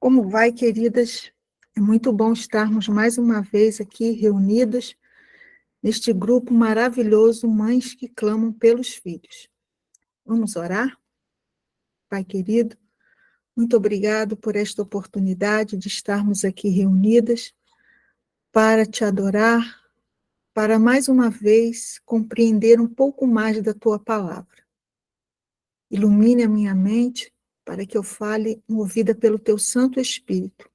Como vai, queridas? É muito bom estarmos mais uma vez aqui reunidas neste grupo maravilhoso, Mães que Clamam pelos Filhos. Vamos orar? Pai querido, muito obrigado por esta oportunidade de estarmos aqui reunidas para te adorar, para mais uma vez compreender um pouco mais da tua palavra. Ilumine a minha mente para que eu fale movida pelo teu Santo Espírito.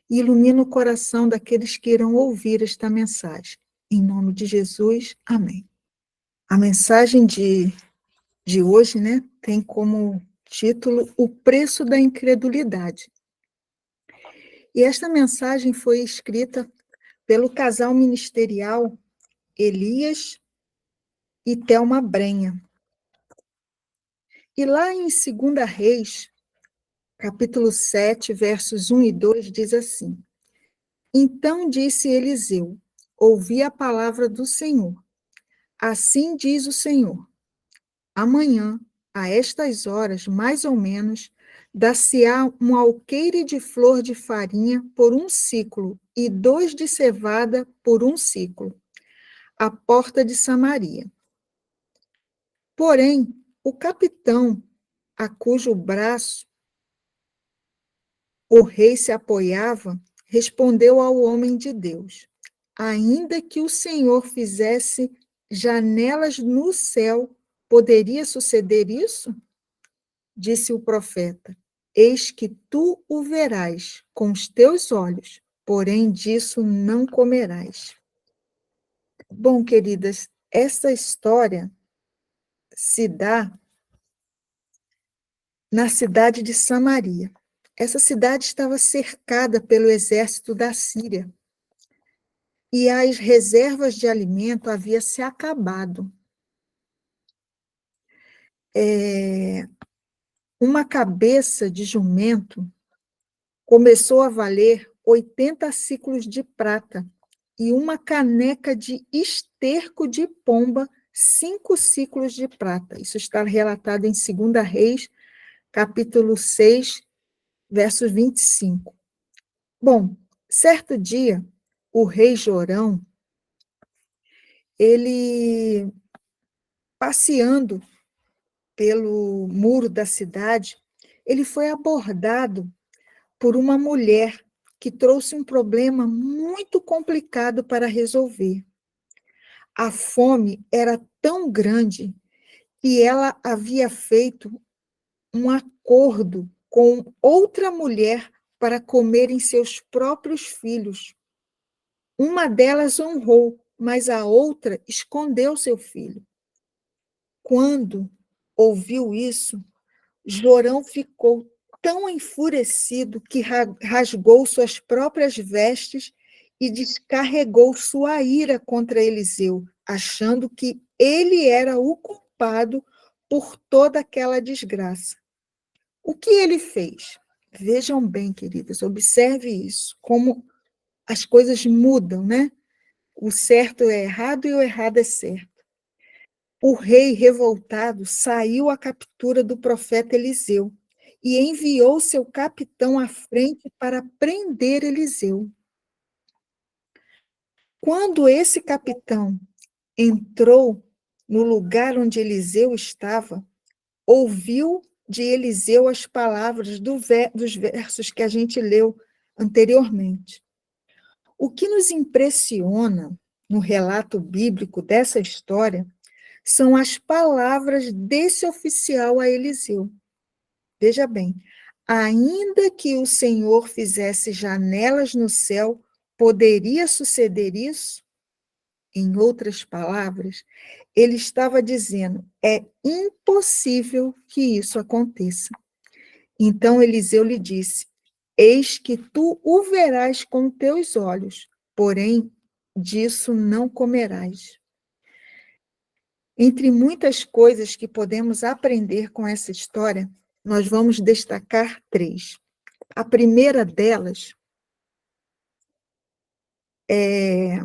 E ilumina o coração daqueles que irão ouvir esta mensagem. Em nome de Jesus, amém. A mensagem de hoje, tem como título O Preço da Incredulidade. E esta mensagem foi escrita pelo casal ministerial Elias e Thelma Brenha. E lá em 2 Reis, capítulo 7, versos 1 e 2, diz assim: Então disse Eliseu: ouvi a palavra do Senhor. Assim diz o Senhor: amanhã, a estas horas, mais ou menos, dar-se-á um alqueire de flor de farinha por 1 siclo e 2 de cevada por 1 siclo, à porta de Samaria. Porém, o capitão, a cujo braço o rei se apoiava, respondeu ao homem de Deus: ainda que o Senhor fizesse janelas no céu, poderia suceder isso? Disse o profeta: eis que tu o verás com os teus olhos, porém disso não comerás. Bom, queridas, essa história se dá na cidade de Samaria. Essa cidade estava cercada pelo exército da Síria e as reservas de alimento haviam se acabado. Uma cabeça de jumento começou a valer 80 ciclos de prata e uma caneca de esterco de pomba, 5 ciclos de prata. Isso está relatado em 2 Reis, capítulo 6, verso 25. Bom, certo dia, o rei Jorão, ele, passeando pelo muro da cidade, ele foi abordado por uma mulher que trouxe um problema muito complicado para resolver. A fome era tão grande que ela havia feito um acordo com outra mulher para comerem seus próprios filhos. Uma delas honrou, mas a outra escondeu seu filho. Quando ouviu isso, Jorão ficou tão enfurecido que rasgou suas próprias vestes e descarregou sua ira contra Eliseu, achando que ele era o culpado por toda aquela desgraça. O que ele fez? Vejam bem, queridas, observe isso, como as coisas mudam, né? O certo é errado e o errado é certo. O rei, revoltado, saiu à captura do profeta Eliseu e enviou seu capitão à frente para prender Eliseu. Quando esse capitão entrou no lugar onde Eliseu estava, ouviu de Eliseu as palavras dos versos que a gente leu anteriormente. O que nos impressiona no relato bíblico dessa história são as palavras desse oficial a Eliseu. Veja bem, ainda que o Senhor fizesse janelas no céu, poderia suceder isso? Em outras palavras, ele estava dizendo, é impossível que isso aconteça. Então Eliseu lhe disse, eis que tu o verás com teus olhos, porém disso não comerás. Entre muitas coisas que podemos aprender com essa história, nós vamos destacar 3. A primeira delas é,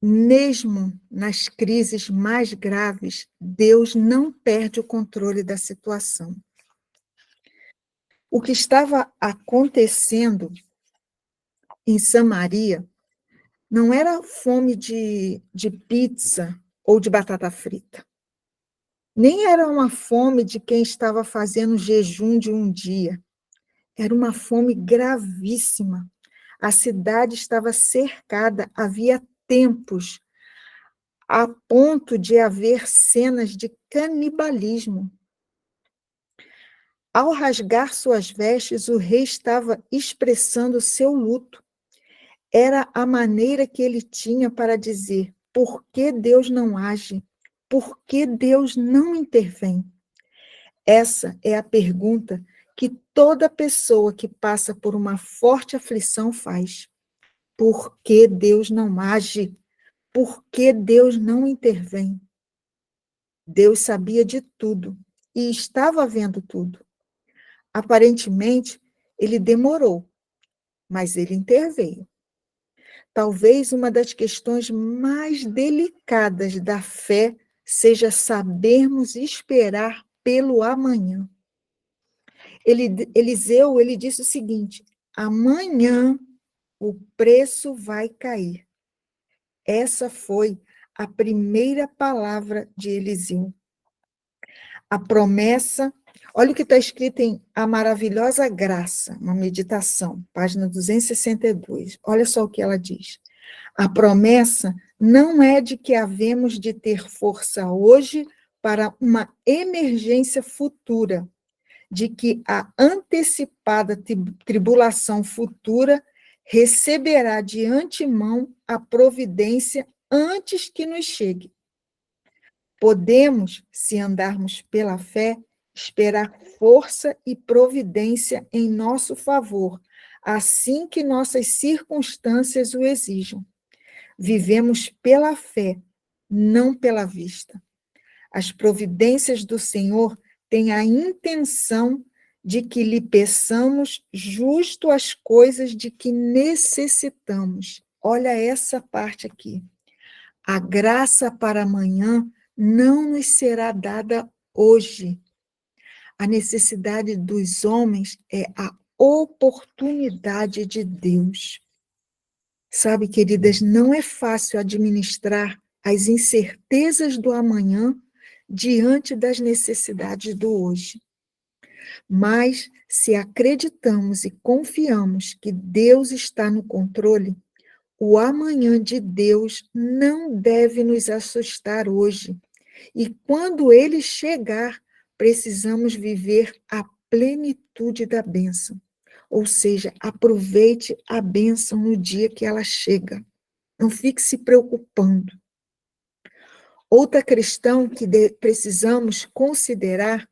mesmo nas crises mais graves, Deus não perde o controle da situação. O que estava acontecendo em Samaria não era fome de pizza ou de batata frita. Nem era uma fome de quem estava fazendo jejum de um dia. Era uma fome gravíssima. A cidade estava cercada, havia tempos, a ponto de haver cenas de canibalismo. Ao rasgar suas vestes, o rei estava expressando seu luto. Era a maneira que ele tinha para dizer: por que Deus não age? Por que Deus não intervém? Essa é a pergunta que toda pessoa que passa por uma forte aflição faz. Por que Deus não age? Por que Deus não intervém? Deus sabia de tudo e estava vendo tudo. Aparentemente, ele demorou, mas ele interveio. Talvez uma das questões mais delicadas da fé seja sabermos esperar pelo amanhã. Eliseu, ele disse o seguinte: amanhã o preço vai cair. Essa foi a primeira palavra de Eliseu. A promessa, olha o que está escrito em A Maravilhosa Graça, uma meditação, página 262. Olha só o que ela diz. A promessa não é de que havemos de ter força hoje para uma emergência futura, de que a antecipada tribulação futura receberá de antemão a providência antes que nos chegue. Podemos, se andarmos pela fé, esperar força e providência em nosso favor, assim que nossas circunstâncias o exijam. Vivemos pela fé, não pela vista. As providências do Senhor têm a intenção de que lhe peçamos justo as coisas de que necessitamos. Olha essa parte aqui. A graça para amanhã não nos será dada hoje. A necessidade dos homens é a oportunidade de Deus. Sabe, queridas, não é fácil administrar as incertezas do amanhã diante das necessidades do hoje. Mas, se acreditamos e confiamos que Deus está no controle, o amanhã de Deus não deve nos assustar hoje. E quando ele chegar, precisamos viver a plenitude da bênção. Ou seja, aproveite a bênção no dia que ela chega. Não fique se preocupando. Outra questão que precisamos considerar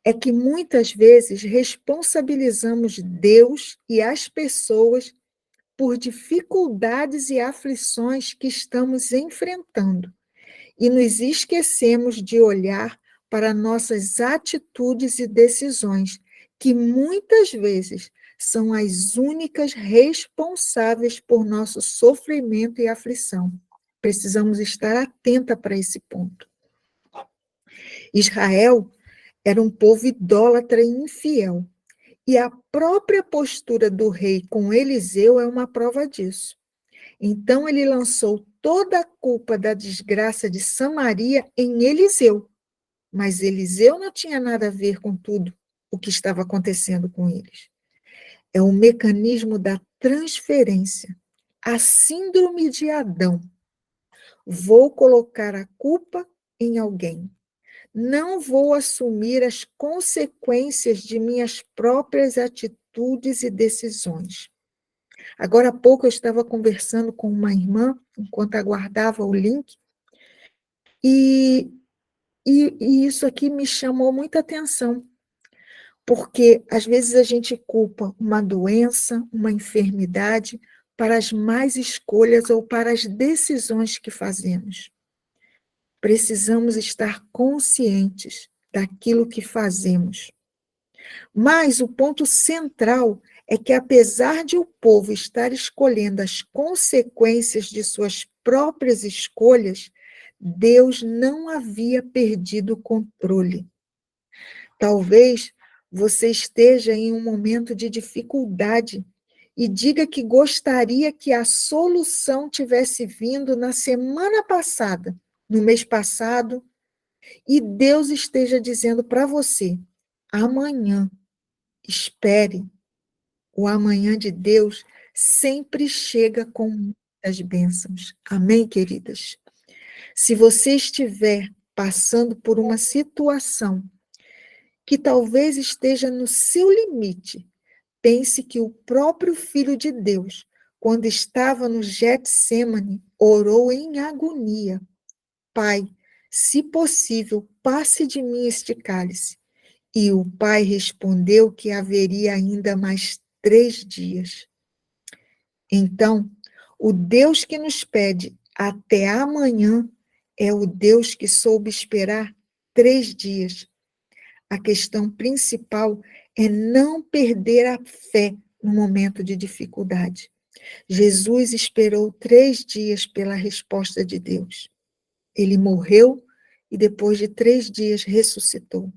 é que muitas vezes responsabilizamos Deus e as pessoas por dificuldades e aflições que estamos enfrentando e nos esquecemos de olhar para nossas atitudes e decisões, que muitas vezes são as únicas responsáveis por nosso sofrimento e aflição. Precisamos estar atenta para esse ponto. Israel era um povo idólatra e infiel, e a própria postura do rei com Eliseu é uma prova disso. Então ele lançou toda a culpa da desgraça de Samaria em Eliseu, mas Eliseu não tinha nada a ver com tudo o que estava acontecendo com eles. É o mecanismo da transferência, a síndrome de Adão. Vou colocar a culpa em alguém. Não vou assumir as consequências de minhas próprias atitudes e decisões. Agora há pouco eu estava conversando com uma irmã, enquanto aguardava o link, e isso aqui me chamou muita atenção, porque às vezes a gente culpa uma doença, uma enfermidade, para as más escolhas ou para as decisões que fazemos. Precisamos estar conscientes daquilo que fazemos. Mas o ponto central é que, apesar de o povo estar escolhendo as consequências de suas próprias escolhas, Deus não havia perdido o controle. Talvez você esteja em um momento de dificuldade e diga que gostaria que a solução tivesse vindo na semana passada, no mês passado, e Deus esteja dizendo para você: amanhã, espere. O amanhã de Deus sempre chega com muitas bênçãos. Amém, queridas? Se você estiver passando por uma situação que talvez esteja no seu limite, pense que o próprio Filho de Deus, quando estava no Getsêmani, orou em agonia: Pai, se possível, passe de mim este cálice. E o pai respondeu que haveria ainda mais 3 dias. Então, o Deus que nos pede até amanhã é o Deus que soube esperar 3 dias. A questão principal é não perder a fé no momento de dificuldade. Jesus esperou 3 dias pela resposta de Deus. Ele morreu e depois de 3 dias ressuscitou.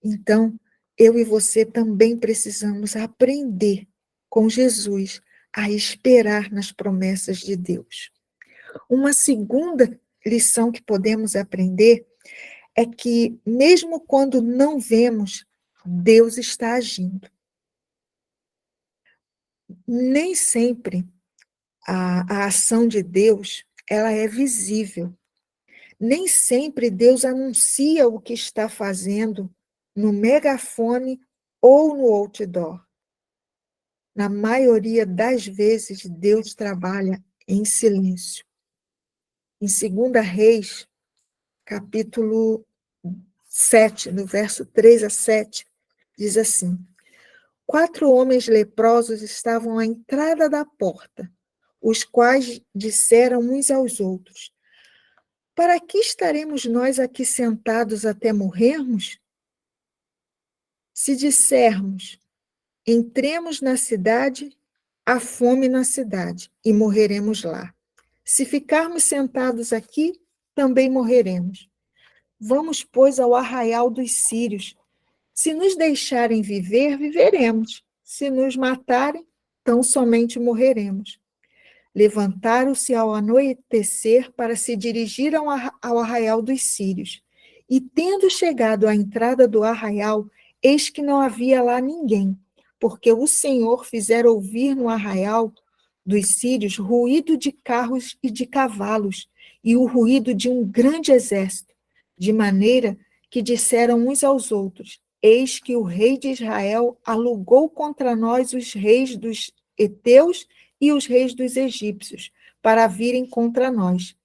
Então, eu e você também precisamos aprender com Jesus a esperar nas promessas de Deus. Uma segunda lição que podemos aprender é que, mesmo quando não vemos, Deus está agindo. Nem sempre a ação de Deus ela é visível. Nem sempre Deus anuncia o que está fazendo no megafone ou no outdoor. Na maioria das vezes, Deus trabalha em silêncio. Em 2 Reis, capítulo 7, no verso 3 a 7, diz assim: 4 homens leprosos estavam à entrada da porta, os quais disseram uns aos outros: Para que estaremos nós aqui sentados até morrermos? Se dissermos, entremos na cidade, há fome na cidade, e morreremos lá. Se ficarmos sentados aqui, também morreremos. Vamos, pois, ao arraial dos sírios. Se nos deixarem viver, viveremos. Se nos matarem, tão somente morreremos. Levantaram-se ao anoitecer para se dirigir ao arraial dos sírios. E, tendo chegado à entrada do arraial, eis que não havia lá ninguém, porque o Senhor fizera ouvir no arraial dos sírios ruído de carros e de cavalos, e o ruído de um grande exército, de maneira que disseram uns aos outros: Eis que o rei de Israel alugou contra nós os reis dos heteus e os reis dos egípcios, para virem contra nós.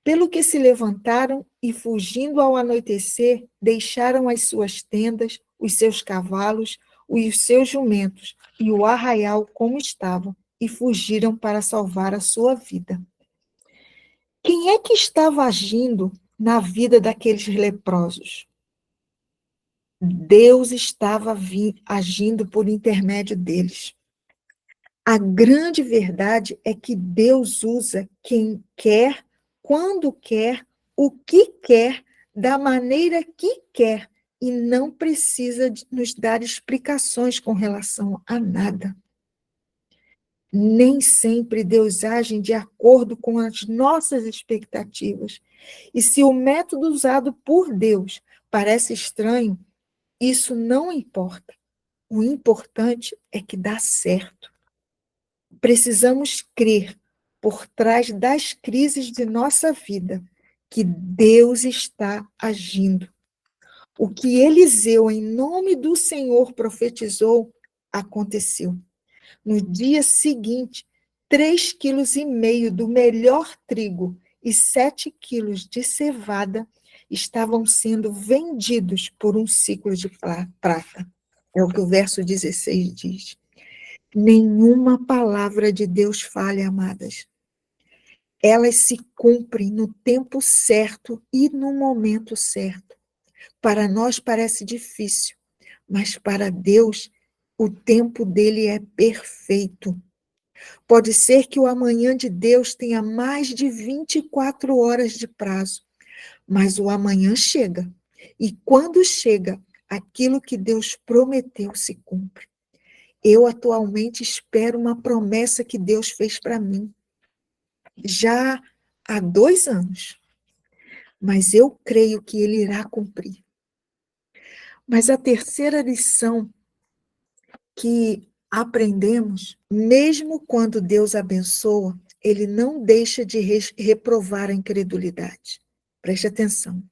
Pelo que se levantaram e, fugindo ao anoitecer, deixaram as suas tendas, os seus cavalos, os seus jumentos e o arraial como estava, e fugiram para salvar a sua vida. Quem é que estava agindo na vida daqueles leprosos? Deus estava agindo por intermédio deles. A grande verdade é que Deus usa quem quer, quando quer, o que quer, da maneira que quer, e não precisa nos dar explicações com relação a nada. Nem sempre Deus age de acordo com as nossas expectativas. E se o método usado por Deus parece estranho, isso não importa. O importante é que dá certo. Precisamos crer, por trás das crises de nossa vida, que Deus está agindo. O que Eliseu, em nome do Senhor, profetizou, aconteceu. No dia seguinte, 3,5 kg do melhor trigo e 7 kg de cevada estavam sendo vendidos por um ciclo de prata. É o que o verso 16 diz. Nenhuma palavra de Deus falha, amadas. Elas se cumprem no tempo certo e no momento certo. Para nós parece difícil, mas para Deus o tempo dele é perfeito. Pode ser que o amanhã de Deus tenha mais de 24 horas de prazo, mas o amanhã chega. E quando chega, aquilo que Deus prometeu se cumpre. Eu atualmente espero uma promessa que Deus fez para mim, já há 2 anos, mas eu creio que Ele irá cumprir. Mas a terceira lição que aprendemos, mesmo quando Deus abençoa, Ele não deixa de reprovar a incredulidade. Preste atenção.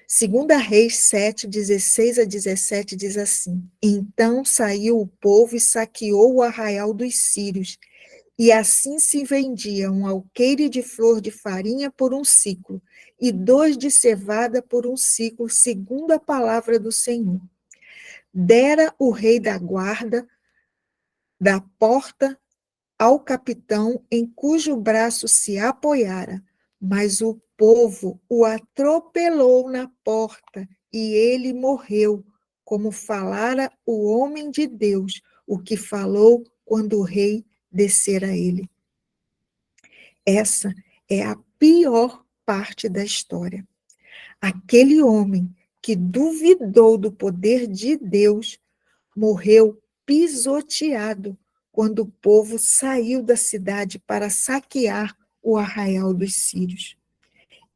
2 Reis 7, 16 a 17 diz assim: Então saiu o povo e saqueou o arraial dos sírios, e assim se vendia um alqueire de flor de farinha por um siclo, e 2 de cevada por um siclo, segundo a palavra do Senhor. Dera o rei da guarda da porta ao capitão em cujo braço se apoiara, mas o povo o atropelou na porta e ele morreu, como falara o homem de Deus, o que falou quando o rei descera a ele. Essa é a pior parte da história. Aquele homem que duvidou do poder de Deus morreu pisoteado quando o povo saiu da cidade para saquear o arraial dos sírios.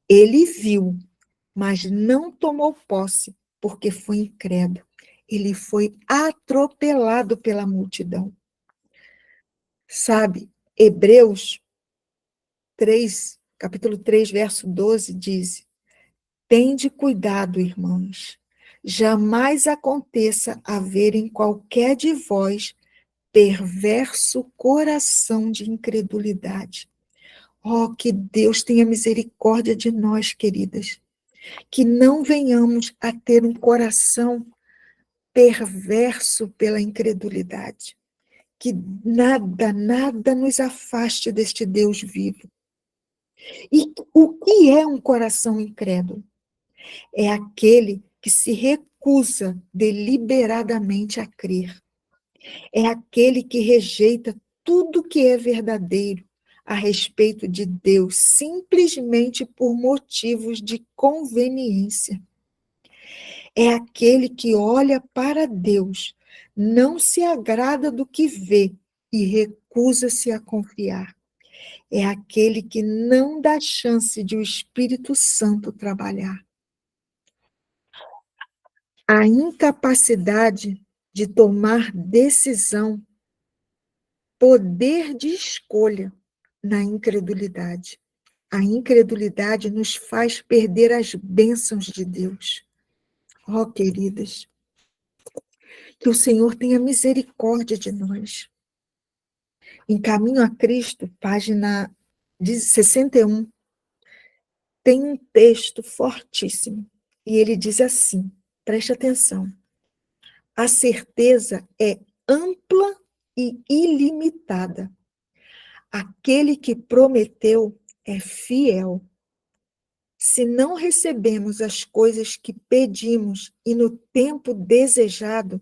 Ele viu, mas não tomou posse, porque foi incrédulo. Ele foi atropelado pela multidão. Sabe, Hebreus 3, capítulo 3, verso 12, diz: Tende cuidado, irmãos, jamais aconteça haver em qualquer de vós perverso coração de incredulidade. Oh, que Deus tenha misericórdia de nós, queridas. Que não venhamos a ter um coração perverso pela incredulidade. Que nada nos afaste deste Deus vivo. E o que é um coração incrédulo? É aquele que se recusa deliberadamente a crer. É aquele que rejeita tudo que é verdadeiro a respeito de Deus, simplesmente por motivos de conveniência. É aquele que olha para Deus, não se agrada do que vê e recusa-se a confiar. É aquele que não dá chance de o Espírito Santo trabalhar. A incapacidade de tomar decisão, poder de escolha na incredulidade. A incredulidade nos faz perder as bênçãos de Deus. Oh, queridas, que o Senhor tenha misericórdia de nós. Em Caminho a Cristo, página 61, tem um texto fortíssimo. E ele diz assim, preste atenção. A certeza é ampla e ilimitada. Aquele que prometeu é fiel. Se não recebemos as coisas que pedimos e no tempo desejado,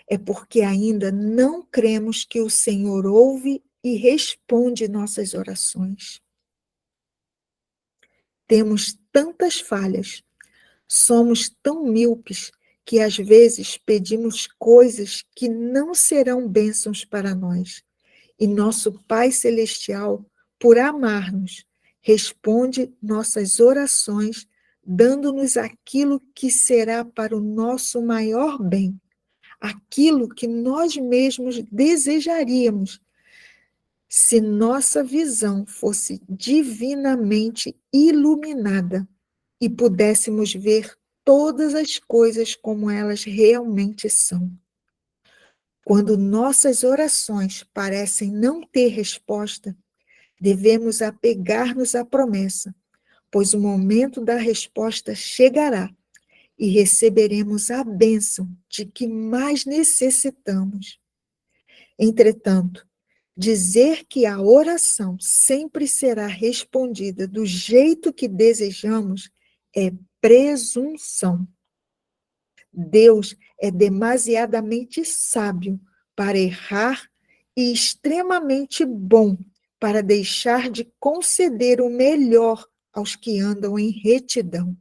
é porque ainda não cremos que o Senhor ouve e responde nossas orações. Temos tantas falhas, somos tão míopes que às vezes pedimos coisas que não serão bênçãos para nós. E nosso Pai Celestial, por amar-nos, responde nossas orações, dando-nos aquilo que será para o nosso maior bem, aquilo que nós mesmos desejaríamos, se nossa visão fosse divinamente iluminada e pudéssemos ver todas as coisas como elas realmente são. Quando nossas orações parecem não ter resposta, devemos apegar-nos à promessa, pois o momento da resposta chegará e receberemos a bênção de que mais necessitamos. Entretanto, dizer que a oração sempre será respondida do jeito que desejamos é presunção. Deus é demasiadamente sábio para errar e extremamente bom para deixar de conceder o melhor aos que andam em retidão.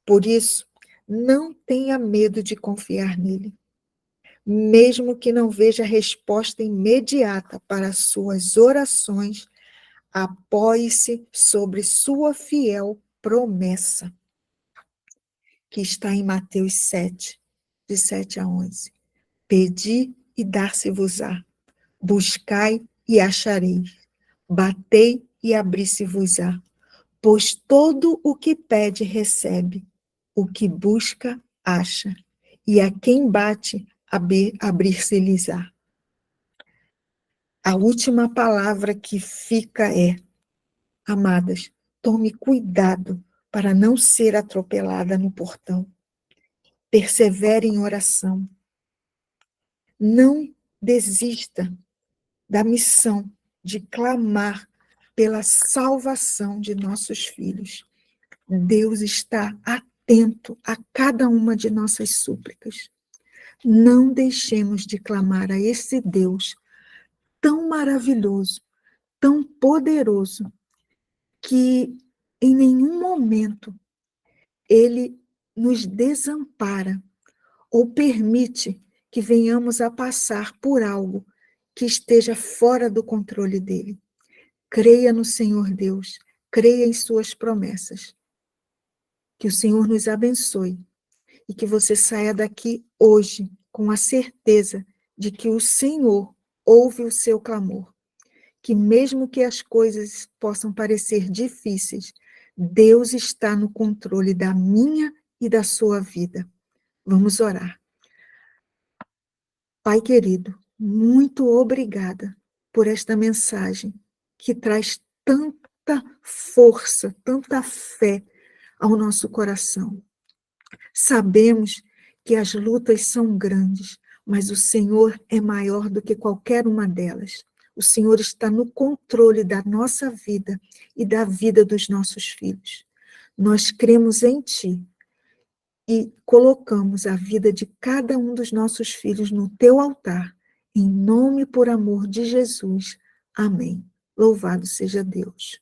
Por isso, Não tenha medo de confiar nele. Mesmo que não veja resposta imediata para suas orações, apoie-se sobre sua fiel promessa, que está em Mateus 7, de 7 a 11. Pedi e dar-se-vos-á. Buscai e achareis. Batei e abri-se-vos-á. Pois todo o que pede, recebe. O que busca, acha. E a quem bate, abrir-se-lhes-á. A última palavra que fica é: amadas, tome cuidado para não ser atropelada no portão. Persevere em oração. Não desista da missão de clamar pela salvação de nossos filhos. Deus está atento a cada uma de nossas súplicas. Não deixemos de clamar a esse Deus tão maravilhoso, tão poderoso, que em nenhum momento ele nos desampara ou permite que venhamos a passar por algo que esteja fora do controle dele. Creia no Senhor Deus, creia em suas promessas. Que o Senhor nos abençoe e que você saia daqui hoje com a certeza de que o Senhor ouve o seu clamor. Que mesmo que as coisas possam parecer difíceis, Deus está no controle da minha e da sua vida. Vamos orar. Pai querido, muito obrigada por esta mensagem que traz tanta força, tanta fé ao nosso coração. Sabemos que as lutas são grandes, mas o Senhor é maior do que qualquer uma delas. O Senhor está no controle da nossa vida e da vida dos nossos filhos. Nós cremos em Ti e colocamos a vida de cada um dos nossos filhos no Teu altar, em nome e por amor de Jesus. Amém. Louvado seja Deus.